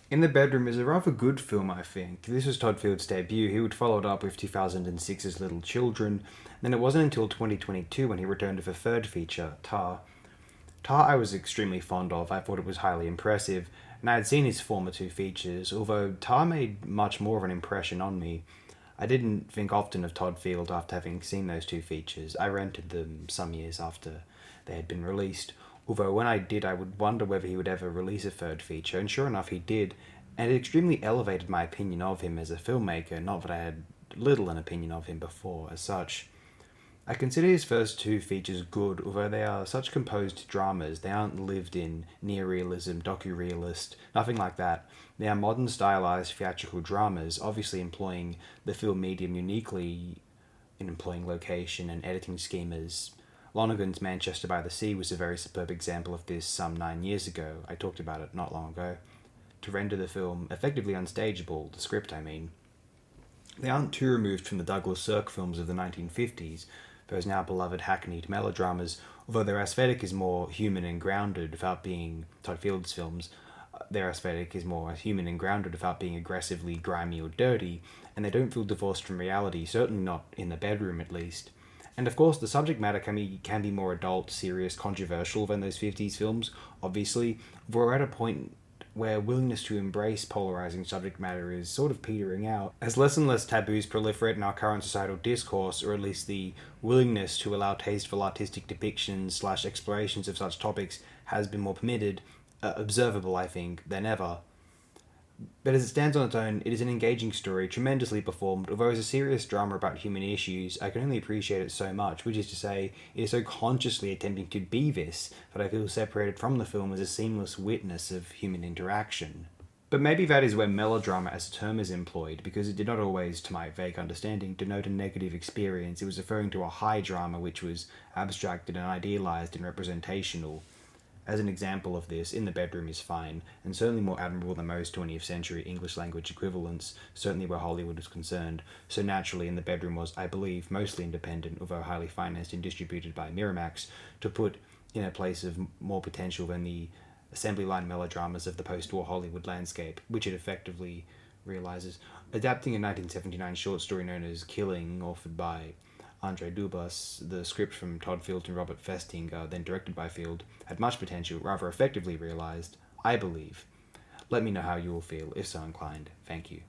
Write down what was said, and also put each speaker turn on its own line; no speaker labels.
In the Bedroom is a rather good film, I think. This was Todd Field's debut. He would follow it up with 2006's Little Children. Then it wasn't until 2022 when he returned with a third feature, Tar. Tar I was extremely fond of. I thought it was highly impressive, and I had seen his former two features, although Tar made much more of an impression on me. I didn't think often of Todd Field after having seen those two features. I rented them some years after they had been released, although when I did, I would wonder whether he would ever release a third feature, and sure enough, he did, and it extremely elevated my opinion of him as a filmmaker, not that I had little an opinion of him before, as such. I consider his first two features good, although they are such composed dramas. They aren't lived in near-realism, docu-realist, nothing like that. They are modern stylized theatrical dramas, obviously employing the film medium uniquely in employing location and editing schemas. Lonergan's Manchester by the Sea was a very superb example of this some 9 years ago. I talked about it not long ago. To render the film effectively unstageable, the script I mean. They aren't too removed from the Douglas Sirk films of the 1950s, those now beloved hackneyed melodramas, although their aesthetic is more human and grounded without being Todd Field's films. Their aesthetic is more human and grounded without being aggressively grimy or dirty, and they don't feel divorced from reality, certainly not in the bedroom at least. And of course, the subject matter can be more adult, serious, controversial than those 50s films, obviously. We're at a point where willingness to embrace polarizing subject matter is sort of petering out. As less and less taboos proliferate in our current societal discourse, or at least the willingness to allow tasteful artistic depictions slash explorations of such topics has been more permitted, observable, I think, than ever. But as it stands on its own, it is an engaging story, tremendously performed. Although as a serious drama about human issues, I can only appreciate it so much, which is to say, it is so consciously attempting to be this that I feel separated from the film as a seamless witness of human interaction. But maybe that is where melodrama as a term is employed, because it did not always, to my vague understanding, denote a negative experience. It was referring to a high drama which was abstracted and idealized and representational. As an example of this, In the Bedroom is fine, and certainly more admirable than most 20th century English language equivalents, certainly where Hollywood is concerned. So naturally, In the Bedroom was, I believe, mostly independent, although highly financed and distributed by Miramax, to put in a place of more potential than the assembly line melodramas of the post-war Hollywood landscape, which it effectively realizes. Adapting a 1979 short story known as Killing, authored by Andre Dubas, the script from Todd Field and Robert Festinger, then directed by Field, had much potential, rather effectively realized, I believe. Let me know how you will feel, if so inclined. Thank you.